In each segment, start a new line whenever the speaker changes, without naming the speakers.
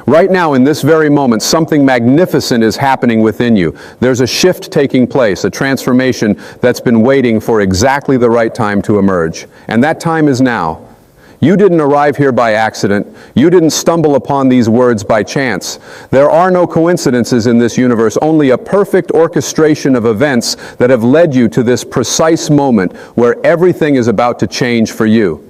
Right now, in this very moment, something magnificent is happening within you. There's a shift taking place, a transformation that's been waiting for exactly the right time to emerge. And that time is now. You didn't arrive here by accident. You didn't stumble upon these words by chance. There are no coincidences in this universe, only a perfect orchestration of events that have led you to this precise moment where everything is about to change for you.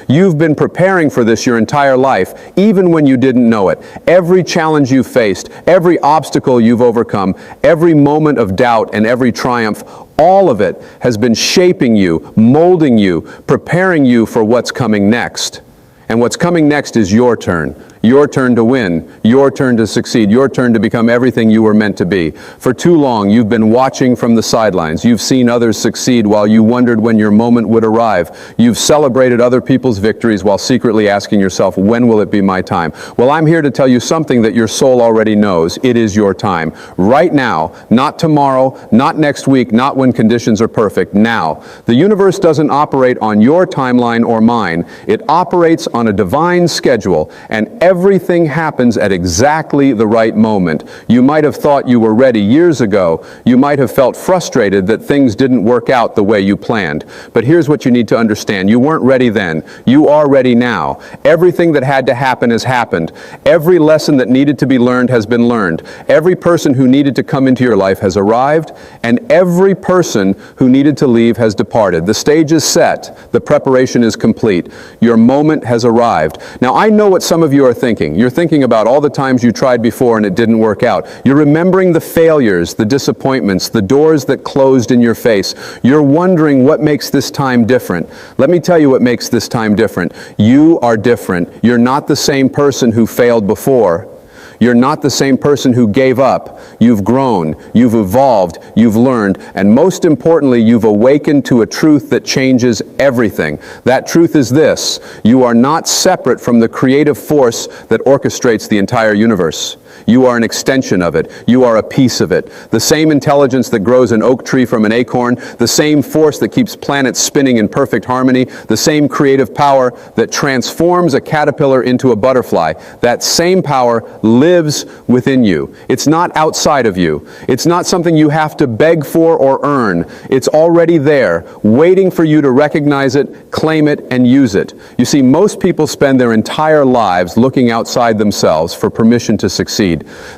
You've been preparing for this your entire life, even when you didn't know it. Every challenge you've faced, every obstacle you've overcome, every moment of doubt and every triumph, all of it has been shaping you, molding you, preparing you for what's coming next. And what's coming next is your turn. Your turn to win, your turn to succeed, your turn to become everything you were meant to be. For too long, you've been watching from the sidelines. You've seen others succeed while you wondered when your moment would arrive. You've celebrated other people's victories while secretly asking yourself, when will it be my time? Well, I'm here to tell you something that your soul already knows. It is your time. Right now, not tomorrow, not next week, not when conditions are perfect, now. The universe doesn't operate on your timeline or mine. It operates on a divine schedule, and everything happens at exactly the right moment. You might have thought you were ready years ago. You might have felt frustrated that things didn't work out the way you planned. But here's what you need to understand. You weren't ready then. You are ready now. Everything that had to happen has happened. Every lesson that needed to be learned has been learned. Every person who needed to come into your life has arrived, and every person who needed to leave has departed. The stage is set. The preparation is complete. Your moment has arrived. Now, I know what some of you are thinking. You're thinking about all the times you tried before and it didn't work out. You're remembering the failures, the disappointments, the doors that closed in your face. You're wondering what makes this time different. Let me tell you what makes this time different. You are different. You're not the same person who failed before. You're not the same person who gave up. You've grown, you've evolved, you've learned, and most importantly, you've awakened to a truth that changes everything. That truth is this: you are not separate from the creative force that orchestrates the entire universe. You are an extension of it. You are a piece of it. The same intelligence that grows an oak tree from an acorn, the same force that keeps planets spinning in perfect harmony, the same creative power that transforms a caterpillar into a butterfly, that same power lives within you. It's not outside of you. It's not something you have to beg for or earn. It's already there, waiting for you to recognize it, claim it, and use it. You see, most people spend their entire lives looking outside themselves for permission to succeed.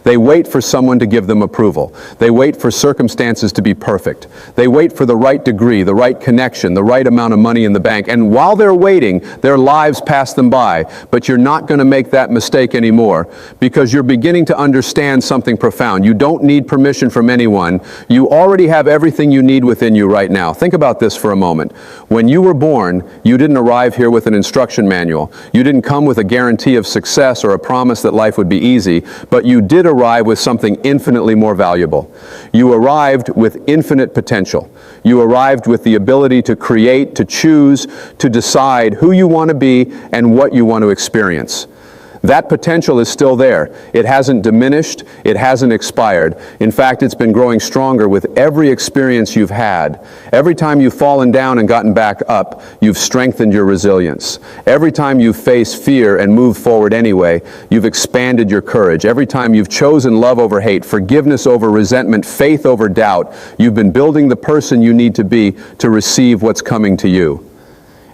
They wait for someone to give them approval. They wait for circumstances to be perfect. They wait for the right degree, the right connection, the right amount of money in the bank. And while they're waiting, their lives pass them by. But you're not going to make that mistake anymore, because you're beginning to understand something profound. You don't need permission from anyone. You already have everything you need within you right now. Think about this for a moment. When you were born, you didn't arrive here with an instruction manual. You didn't come with a guarantee of success or a promise that life would be easy, but you did arrive with something infinitely more valuable. You arrived with infinite potential. You arrived with the ability to create, to choose, to decide who you want to be and what you want to experience. That potential is still there. It hasn't diminished. It hasn't expired. In fact, it's been growing stronger with every experience you've had. Every time you've fallen down and gotten back up, you've strengthened your resilience. Every time you've faced fear and moved forward anyway, you've expanded your courage. Every time you've chosen love over hate, forgiveness over resentment, faith over doubt, you've been building the person you need to be to receive what's coming to you.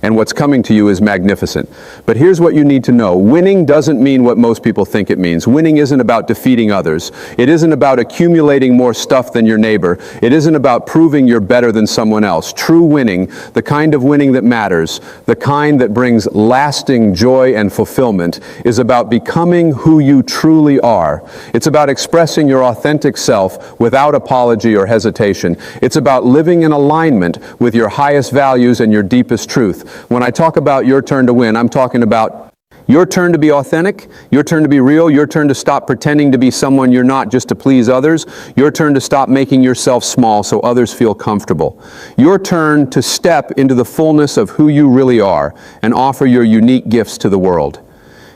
And what's coming to you is magnificent. But here's what you need to know. Winning doesn't mean what most people think it means. Winning isn't about defeating others. It isn't about accumulating more stuff than your neighbor. It isn't about proving you're better than someone else. True winning, the kind of winning that matters, the kind that brings lasting joy and fulfillment, is about becoming who you truly are. It's about expressing your authentic self without apology or hesitation. It's about living in alignment with your highest values and your deepest truth. When I talk about your turn to win, I'm talking about your turn to be authentic, your turn to be real, your turn to stop pretending to be someone you're not just to please others, your turn to stop making yourself small so others feel comfortable, your turn to step into the fullness of who you really are and offer your unique gifts to the world.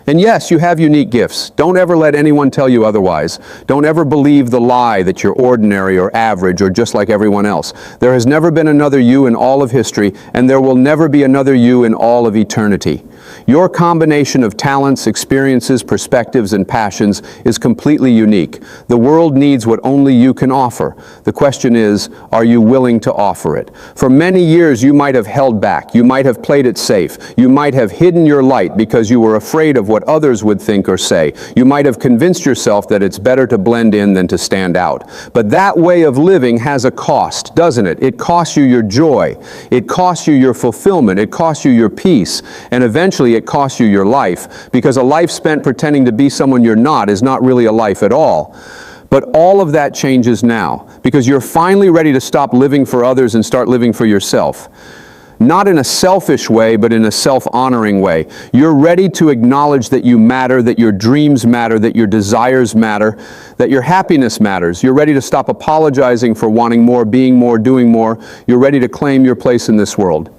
And yes, you have unique gifts. Don't ever let anyone tell you otherwise. Don't ever believe the lie that you're ordinary or average or just like everyone else. There has never been another you in all of history, and there will never be another you in all of eternity. Your combination of talents, experiences, perspectives, and passions is completely unique. The world needs what only you can offer. The question is, are you willing to offer it? For many years, you might have held back. You might have played it safe. You might have hidden your light because you were afraid of what others would think or say. You might have convinced yourself that it's better to blend in than to stand out. But that way of living has a cost, doesn't it? It costs you your joy. It costs you your fulfillment. It costs you your peace. And eventually it costs you your life, because a life spent pretending to be someone you're not is not really a life at all. But all of that changes now, because you're finally ready to stop living for others and start living for yourself. Not in a selfish way, but in a self-honoring way. You're ready to acknowledge that you matter, that your dreams matter, that your desires matter, that your happiness matters. You're ready to stop apologizing for wanting more, being more, doing more. You're ready to claim your place in this world.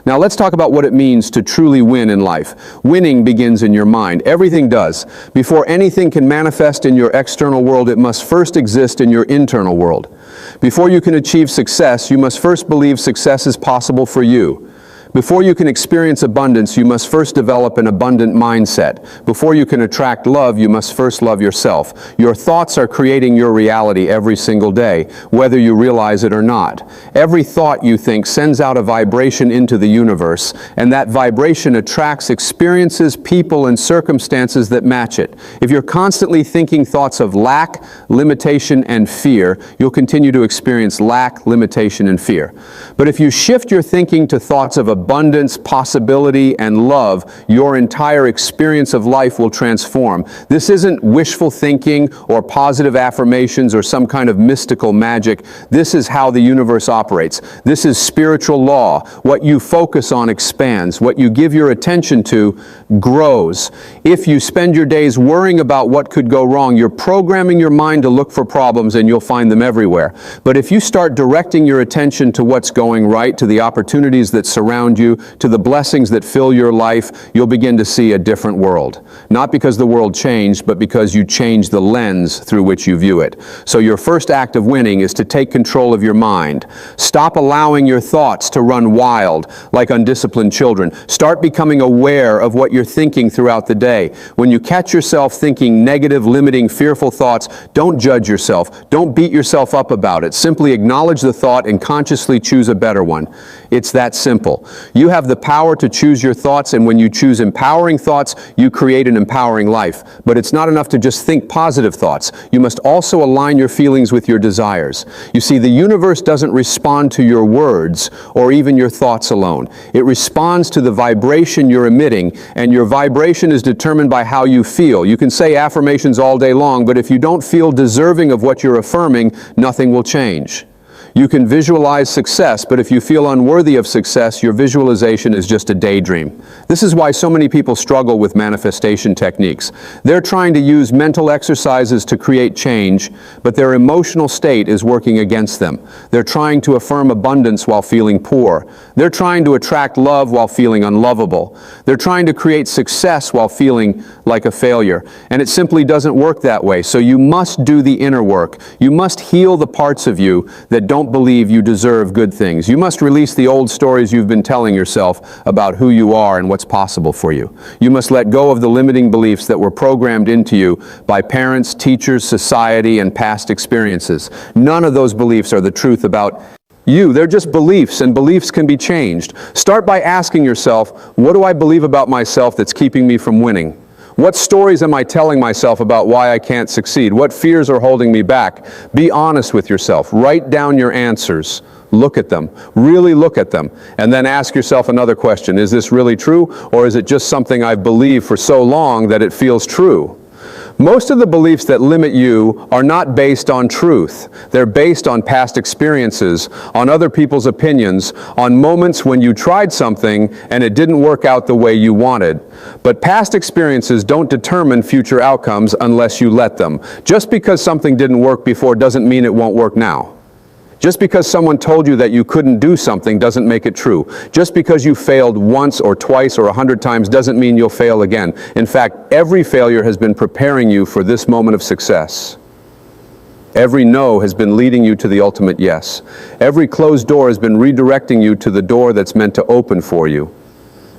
Now let's talk about what it means to truly win in life. Winning begins in your mind. Everything does. Before anything can manifest in your external world, it must first exist in your internal world. Before you can achieve success, you must first believe success is possible for you. Before you can experience abundance, you must first develop an abundant mindset. Before you can attract love, you must first love yourself. Your thoughts are creating your reality every single day, whether you realize it or not. Every thought you think sends out a vibration into the universe, and that vibration attracts experiences, people, and circumstances that match it. If you're constantly thinking thoughts of lack, limitation, and fear, you'll continue to experience lack, limitation, and fear. But if you shift your thinking to thoughts of abundance, possibility, and love, your entire experience of life will transform. This isn't wishful thinking or positive affirmations or some kind of mystical magic. This is how the universe operates. This is spiritual law. What you focus on expands. What you give your attention to grows. If you spend your days worrying about what could go wrong, you're programming your mind to look for problems, and you'll find them everywhere. But if you start directing your attention to what's going right, to the opportunities that surround you, to the blessings that fill your life, you'll begin to see a different world. Not because the world changed, but because you changed the lens through which you view it. So your first act of winning is to take control of your mind. Stop allowing your thoughts to run wild like undisciplined children. Start becoming aware of what you're thinking throughout the day. When you catch yourself thinking negative, limiting, fearful thoughts, don't judge yourself. Don't beat yourself up about it. Simply acknowledge the thought and consciously choose a better one. It's that simple. You have the power to choose your thoughts, and when you choose empowering thoughts, you create an empowering life. But it's not enough to just think positive thoughts. You must also align your feelings with your desires. You see, the universe doesn't respond to your words or even your thoughts alone. It responds to the vibration you're emitting, and your vibration is determined by how you feel. You can say affirmations all day long, but if you don't feel deserving of what you're affirming, nothing will change. You can visualize success, but if you feel unworthy of success, your visualization is just a daydream. This is why so many people struggle with manifestation techniques. They're trying to use mental exercises to create change, but their emotional state is working against them. They're trying to affirm abundance while feeling poor. They're trying to attract love while feeling unlovable. They're trying to create success while feeling like a failure. And it simply doesn't work that way. So you must do the inner work. You must heal the parts of you that don't believe you deserve good things. You must release the old stories you've been telling yourself about who you are and what's possible for you. You must let go of the limiting beliefs that were programmed into you by parents, teachers, society, and past experiences. None of those beliefs are the truth about you. They're just beliefs, and beliefs can be changed. Start by asking yourself, what do I believe about myself that's keeping me from winning? What stories am I telling myself about why I can't succeed? What fears are holding me back? Be honest with yourself. Write down your answers. Look at them. Really look at them. And then ask yourself another question. Is this really true, or is it just something I've believed for so long that it feels true? Most of the beliefs that limit you are not based on truth. They're based on past experiences, on other people's opinions, on moments when you tried something and it didn't work out the way you wanted. But past experiences don't determine future outcomes unless you let them. Just because something didn't work before doesn't mean it won't work now. Just because someone told you that you couldn't do something doesn't make it true. Just because you failed once or twice or 100 times doesn't mean you'll fail again. In fact, every failure has been preparing you for this moment of success. Every no has been leading you to the ultimate yes. Every closed door has been redirecting you to the door that's meant to open for you.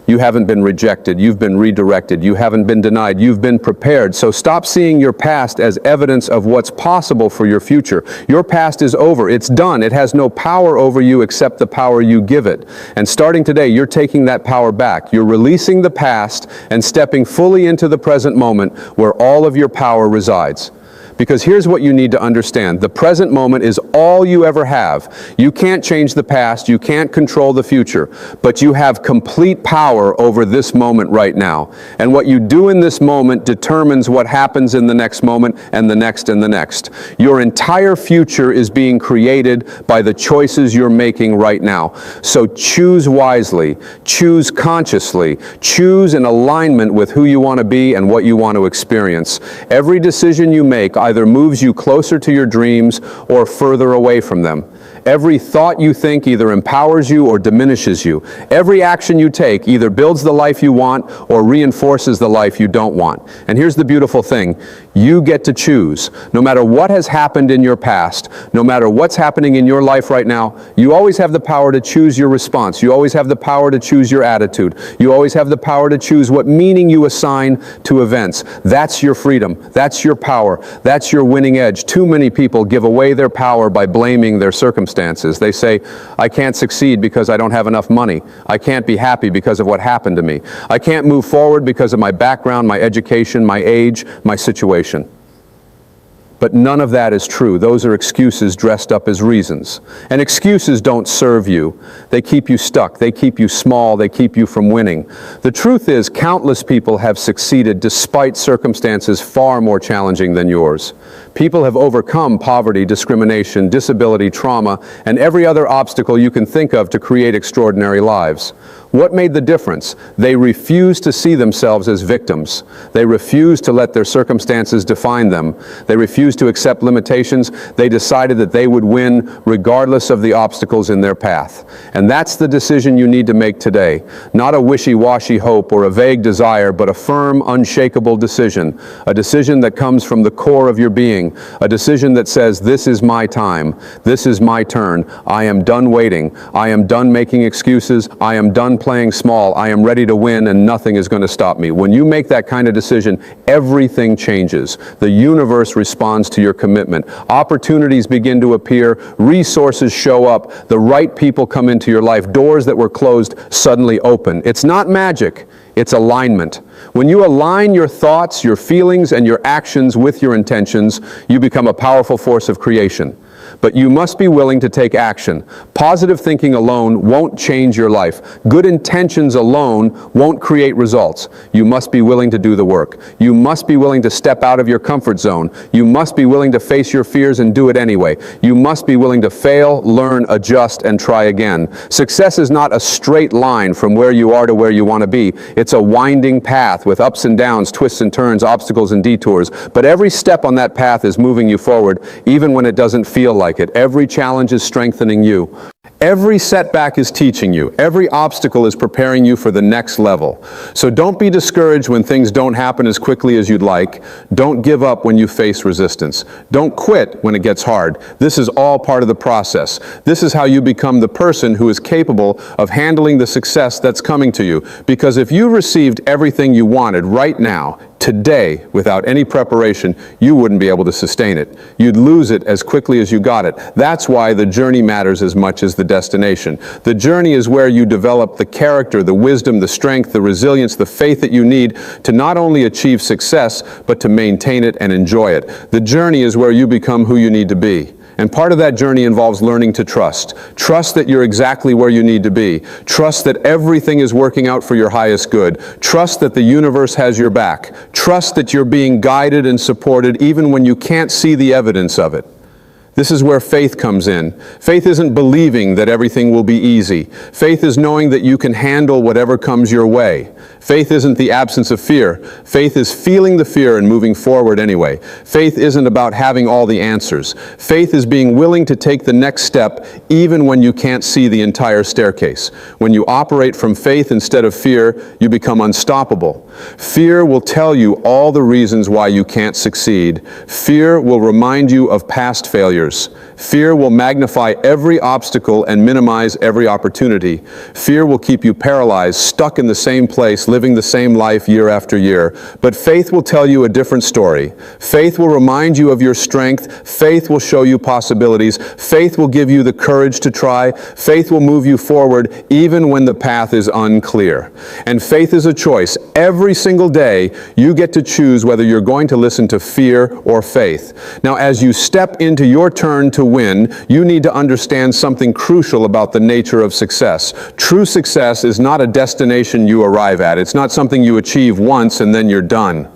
You haven't been rejected, you've been redirected, you haven't been denied, you've been prepared. So stop seeing your past as evidence of what's possible for your future. Your past is over, it's done. It has no power over you except the power you give it. And starting today, you're taking that power back. You're releasing the past and stepping fully into the present moment where all of your power resides. Because here's what you need to understand. The present moment is all you ever have. You can't change the past, you can't control the future, but you have complete power over this moment right now. And what you do in this moment determines what happens in the next moment and the next and the next. Your entire future is being created by the choices you're making right now. So choose wisely, choose consciously, choose in alignment with who you want to be and what you want to experience. Every decision you make either moves you closer to your dreams or further away from them. Every thought you think either empowers you or diminishes you. Every action you take either builds the life you want or reinforces the life you don't want. And here's the beautiful thing. You get to choose. No matter what has happened in your past, no matter what's happening in your life right now, you always have the power to choose your response. You always have the power to choose your attitude. You always have the power to choose what meaning you assign to events. That's your freedom. That's your power. That's your winning edge. Too many people give away their power by blaming their circumstances. They say, I can't succeed because I don't have enough money. I can't be happy because of what happened to me. I can't move forward because of my background, my education, my age, my situation. But none of that is true. Those are excuses dressed up as reasons. And excuses don't serve you. They keep you stuck. They keep you small. They keep you from winning. The truth is, countless people have succeeded despite circumstances far more challenging than yours. People have overcome poverty, discrimination, disability, trauma, and every other obstacle you can think of to create extraordinary lives. What made the difference? They refused to see themselves as victims. They refused to let their circumstances define them. They refused to accept limitations. They decided that they would win regardless of the obstacles in their path. And that's the decision you need to make today. Not a wishy-washy hope or a vague desire, but a firm, unshakable decision. A decision that comes from the core of your being. A decision that says, this is my time. This is my turn. I am done waiting. I am done making excuses. I am done playing small. I am ready to win and nothing is going to stop me. When you make that kind of decision, everything changes. The universe responds to your commitment. Opportunities begin to appear. Resources show up. The right people come into your life. Doors that were closed suddenly open. It's not magic. It's alignment. When you align your thoughts, your feelings, and your actions with your intentions, you become a powerful force of creation. But you must be willing to take action. Positive thinking alone won't change your life. Good intentions alone won't create results. You must be willing to do the work. You must be willing to step out of your comfort zone. You must be willing to face your fears and do it anyway. You must be willing to fail, learn, adjust, and try again. Success is not a straight line from where you are to where you want to be. It's a winding path with ups and downs, twists and turns, obstacles and detours. But every step on that path is moving you forward, even when it doesn't feel like it. Every challenge is strengthening you. Every setback is teaching you. Every obstacle is preparing you for the next level. So don't be discouraged when things don't happen as quickly as you'd like. Don't give up when you face resistance. Don't quit when it gets hard. This is all part of the process. This is how you become the person who is capable of handling the success that's coming to you. Because if you received everything you wanted right now, today, without any preparation, you wouldn't be able to sustain it. You'd lose it as quickly as you got it. That's why the journey matters as much as the destination. The journey is where you develop the character, the wisdom, the strength, the resilience, the faith that you need to not only achieve success, but to maintain it and enjoy it. The journey is where you become who you need to be. And part of that journey involves learning to trust. Trust that you're exactly where you need to be. Trust that everything is working out for your highest good. Trust that the universe has your back. Trust that you're being guided and supported even when you can't see the evidence of it. This is where faith comes in. Faith isn't believing that everything will be easy. Faith is knowing that you can handle whatever comes your way. Faith isn't the absence of fear. Faith is feeling the fear and moving forward anyway. Faith isn't about having all the answers. Faith is being willing to take the next step even when you can't see the entire staircase. When you operate from faith instead of fear, you become unstoppable. Fear will tell you all the reasons why you can't succeed. Fear will remind you of past failures. Fear will magnify every obstacle and minimize every opportunity. Fear will keep you paralyzed, stuck in the same place, living the same life year after year. But faith will tell you a different story. Faith will remind you of your strength. Faith will show you possibilities. Faith will give you the courage to try. Faith will move you forward even when the path is unclear. And faith is a choice. Every single day, you get to choose whether you're going to listen to fear or faith. Now, as you step into your turn to win, you need to understand something crucial about the nature of success. True success is not a destination you arrive at. It's not something you achieve once and then you're done.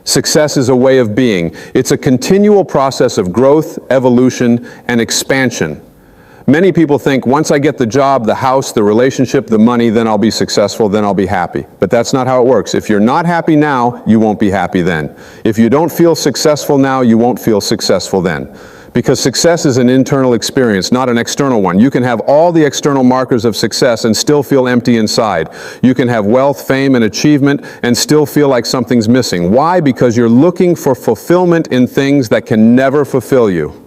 Success is a way of being. It's a continual process of growth, evolution, and expansion. Many people think, once I get the job, the house, the relationship, the money, then I'll be successful, then I'll be happy. But that's not how it works. If you're not happy now, you won't be happy then. If you don't feel successful now, you won't feel successful then. Because success is an internal experience, not an external one. You can have all the external markers of success and still feel empty inside. You can have wealth, fame, and achievement and still feel like something's missing. Why? Because you're looking for fulfillment in things that can never fulfill you.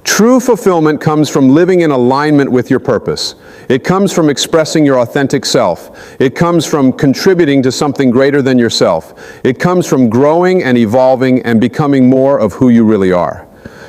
True fulfillment comes from living in alignment with your purpose. It comes from expressing your authentic self. It comes from contributing to something greater than yourself. It comes from growing and evolving and becoming more of who you really are.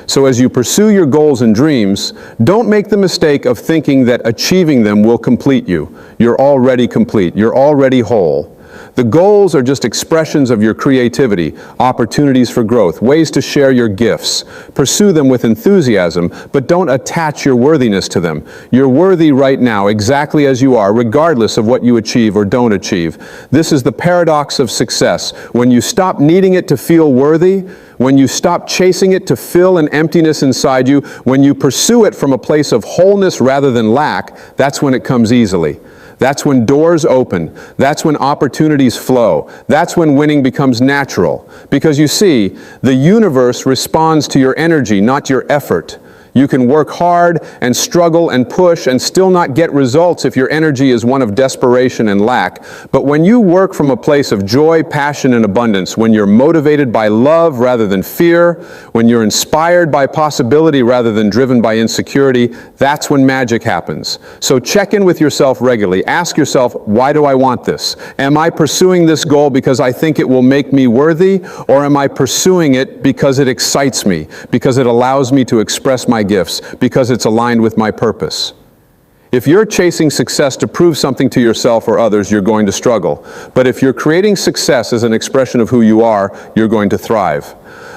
So as you pursue your goals and dreams, don't make the mistake of thinking that achieving them will complete you. You're already complete. You're already whole. The goals are just expressions of your creativity, opportunities for growth, ways to share your gifts. Pursue them with enthusiasm, but don't attach your worthiness to them. You're worthy right now, exactly as you are, regardless of what you achieve or don't achieve. This is the paradox of success. When you stop needing it to feel worthy, when you stop chasing it to fill an emptiness inside you, when you pursue it from a place of wholeness rather than lack, that's when it comes easily. That's when doors open. That's when opportunities flow. That's when winning becomes natural. Because you see, the universe responds to your energy, not your effort. You can work hard and struggle and push and still not get results if your energy is one of desperation and lack. But when you work from a place of joy, passion, and abundance, when you're motivated by love rather than fear, when you're inspired by possibility rather than driven by insecurity, that's when magic happens. So check in with yourself regularly. Ask yourself, why do I want this? Am I pursuing this goal because I think it will make me worthy, or am I pursuing it because it excites me, because it allows me to express my gifts, because it's aligned with my purpose? If you're chasing success to prove something to yourself or others, you're going to struggle. But if you're creating success as an expression of who you are, you're going to thrive.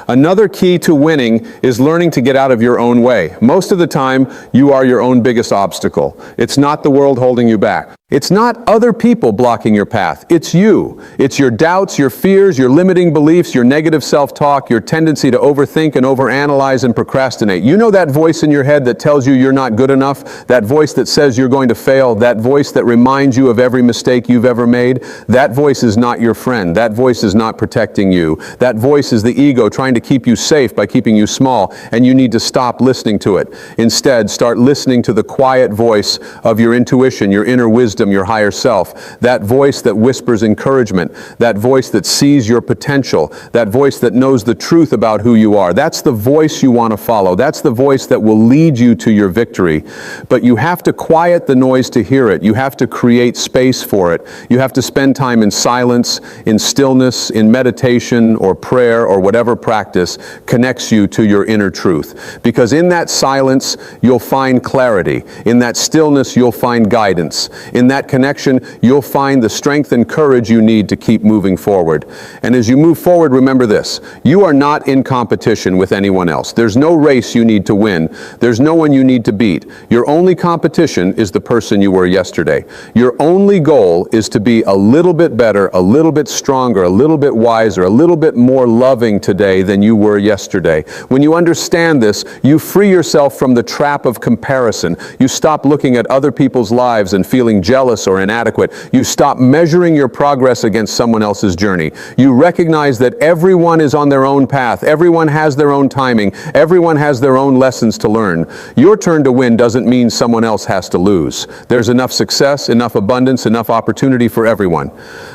Another key to winning is learning to get out of your own way. Most of the time, you are your own biggest obstacle. It's not the world holding you back. It's not other people blocking your path. It's you. It's your doubts, your fears, your limiting beliefs, your negative self-talk, your tendency to overthink and overanalyze and procrastinate. You know that voice in your head that tells you you're not good enough? That voice that says you're going to fail? That voice that reminds you of every mistake you've ever made? That voice is not your friend. That voice is not protecting you. That voice is the ego trying to keep you safe by keeping you small, and you need to stop listening to it. Instead, start listening to the quiet voice of your intuition, your inner wisdom, your higher self. That voice that whispers encouragement, that voice that sees your potential, that voice that knows the truth about who you are. That's the voice you want to follow. That's the voice that will lead you to your victory. But you have to quiet the noise to hear it. You have to create space for it. You have to spend time in silence, in stillness, in meditation or prayer or whatever practice connects you to your inner truth. Because in that silence, you'll find clarity. In that stillness, you'll find guidance. In In that connection, you'll find the strength and courage you need to keep moving forward. And as you move forward, remember this: you are not in competition with anyone else. There's no race you need to win. There's no one you need to beat. Your only competition is the person you were yesterday. Your only goal is to be a little bit better, a little bit stronger, a little bit wiser, a little bit more loving today than you were yesterday. When you understand this, you free yourself from the trap of comparison. You stop looking at other people's lives and feeling jealous or inadequate. You stop measuring your progress against someone else's journey. You recognize that everyone is on their own path. Everyone has their own timing. Everyone has their own lessons to learn. Your turn to win doesn't mean someone else has to lose. There's enough success, enough abundance, enough opportunity for everyone.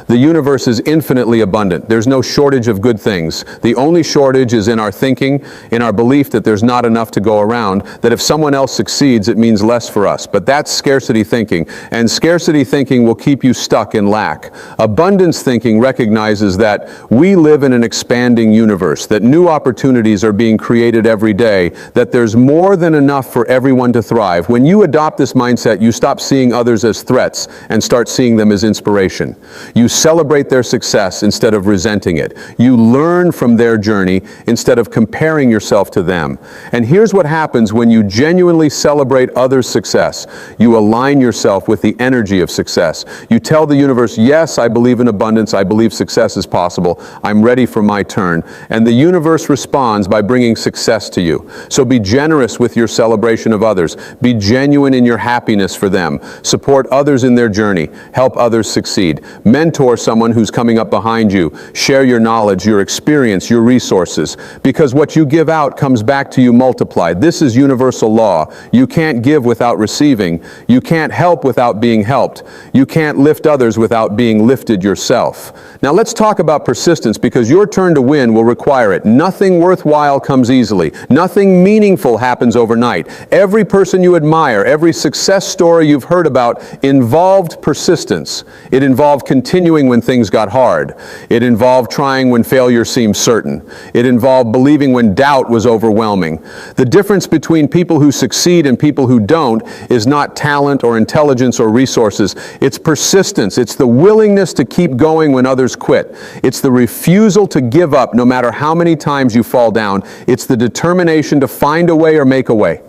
The universe is infinitely abundant. There's no shortage of good things. The only shortage is in our thinking, in our belief that there's not enough to go around, that if someone else succeeds, it means less for us. But that's scarcity thinking, and scarcity thinking will keep you stuck in lack. Abundance thinking recognizes that we live in an expanding universe, that new opportunities are being created every day, that there's more than enough for everyone to thrive. When you adopt this mindset, you stop seeing others as threats and start seeing them as inspiration. You celebrate their success instead of resenting it. You learn from their journey instead of comparing yourself to them. And here's what happens when you genuinely celebrate others' success. You align yourself with the energy of success. You tell the universe, yes, I believe in abundance. I believe success is possible. I'm ready for my turn. And the universe responds by bringing success to you. So be generous with your celebration of others. Be genuine in your happiness for them. Support others in their journey. Help others succeed. Mentor someone who's coming up behind you. Share your knowledge, your experience, your resources. Because what you give out comes back to you multiplied. This is universal law. You can't give without receiving. You can't help without being helped. You can't lift others without being lifted yourself. Now let's talk about persistence, because your turn to win will require it. Nothing worthwhile comes easily. Nothing meaningful happens overnight. Every person you admire, every success story you've heard about involved persistence. It involved continuing when things got hard. It involved trying when failure seemed certain. It involved believing when doubt was overwhelming. The difference between people who succeed and people who don't is not talent or intelligence or resources. It's persistence. It's the willingness to keep going when others quit. It's the refusal to give up no matter how many times you fall down. It's the determination to find a way or make a way.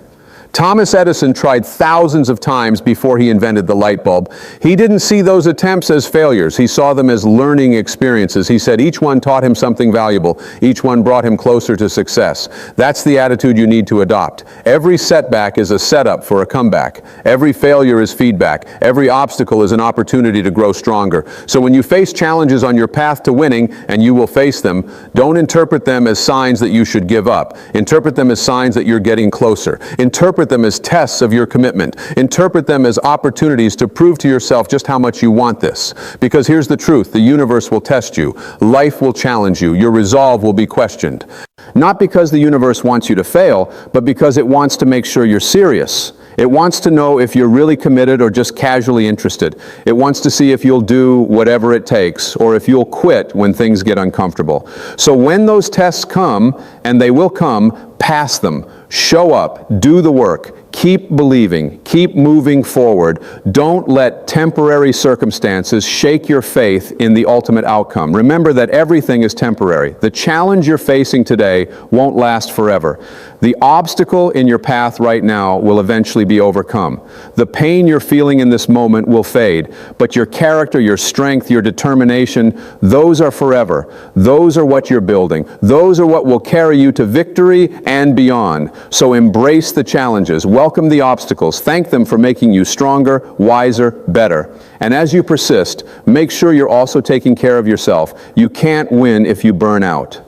Thomas Edison tried thousands of times before he invented the light bulb. He didn't see those attempts as failures. He saw them as learning experiences. He said each one taught him something valuable. Each one brought him closer to success. That's the attitude you need to adopt. Every setback is a setup for a comeback. Every failure is feedback. Every obstacle is an opportunity to grow stronger. So when you face challenges on your path to winning, and you will face them, don't interpret them as signs that you should give up. Interpret them as signs that you're getting closer. Interpret them as tests of your commitment. Interpret them as opportunities to prove to yourself just how much you want this. Because here's the truth: the universe will test you. Life will challenge you. Your resolve will be questioned. Not because the universe wants you to fail, but because it wants to make sure you're serious. It wants to know if you're really committed or just casually interested. It wants to see if you'll do whatever it takes, or if you'll quit when things get uncomfortable. So when those tests come, and they will come, pass them. Show up, do the work, keep believing, keep moving forward. Don't let temporary circumstances shake your faith in the ultimate outcome. Remember that everything is temporary. The challenge you're facing today won't last forever. The obstacle in your path right now will eventually be overcome. The pain you're feeling in this moment will fade, but your character, your strength, your determination, those are forever. Those are what you're building. Those are what will carry you to victory and beyond. So embrace the challenges, welcome the obstacles, thank them for making you stronger, wiser, better. And as you persist, make sure you're also taking care of yourself. You can't win if you burn out.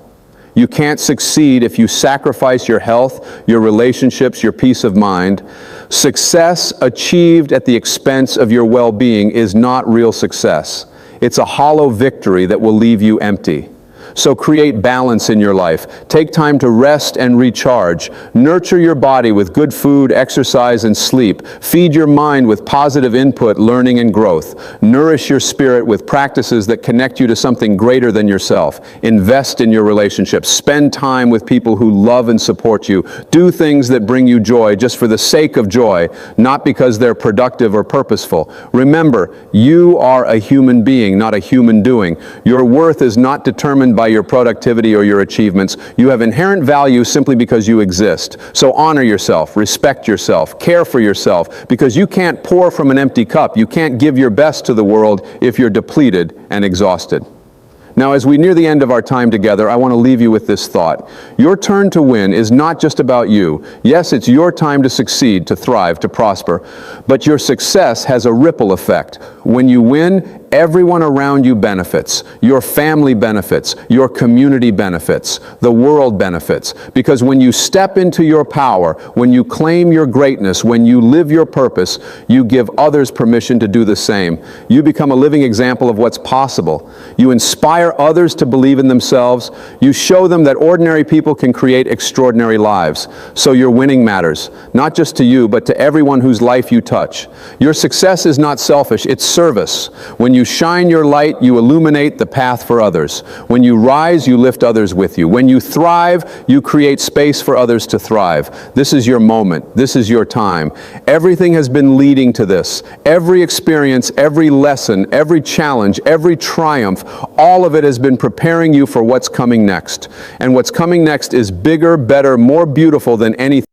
You can't succeed if you sacrifice your health, your relationships, your peace of mind. Success achieved at the expense of your well-being is not real success. It's a hollow victory that will leave you empty. So create balance in your life. Take time to rest and recharge. Nurture your body with good food, exercise, and sleep. Feed your mind with positive input, learning, and growth. Nourish your spirit with practices that connect you to something greater than yourself. Invest in your relationships. Spend time with people who love and support you. Do things that bring you joy just for the sake of joy, not because they're productive or purposeful. Remember, you are a human being, not a human doing. Your worth is not determined by your productivity or your achievements. You have inherent value simply because you exist. So honor yourself, respect yourself, care for yourself, because you can't pour from an empty cup. You can't give your best to the world if you're depleted and exhausted. Now, as we near the end of our time together, I want to leave you with this thought. Your turn to win is not just about you. Yes, it's your time to succeed, to thrive, to prosper, but your success has a ripple effect. When you win, everyone around you benefits. Your family benefits. Your community benefits. The world benefits. Because when you step into your power, when you claim your greatness, when you live your purpose, you give others permission to do the same. You become a living example of what's possible. You inspire others to believe in themselves. You show them that ordinary people can create extraordinary lives. So your winning matters, not just to you, but to everyone whose life you touch. Your success is not selfish, it's service. When you shine your light, you illuminate the path for others. When you rise, you lift others with you. When you thrive, you create space for others to thrive. This is your moment. This is your time. Everything has been leading to this. Every experience, every lesson, every challenge, every triumph, all of it has been preparing you for what's coming next. And what's coming next is bigger, better, more beautiful than anything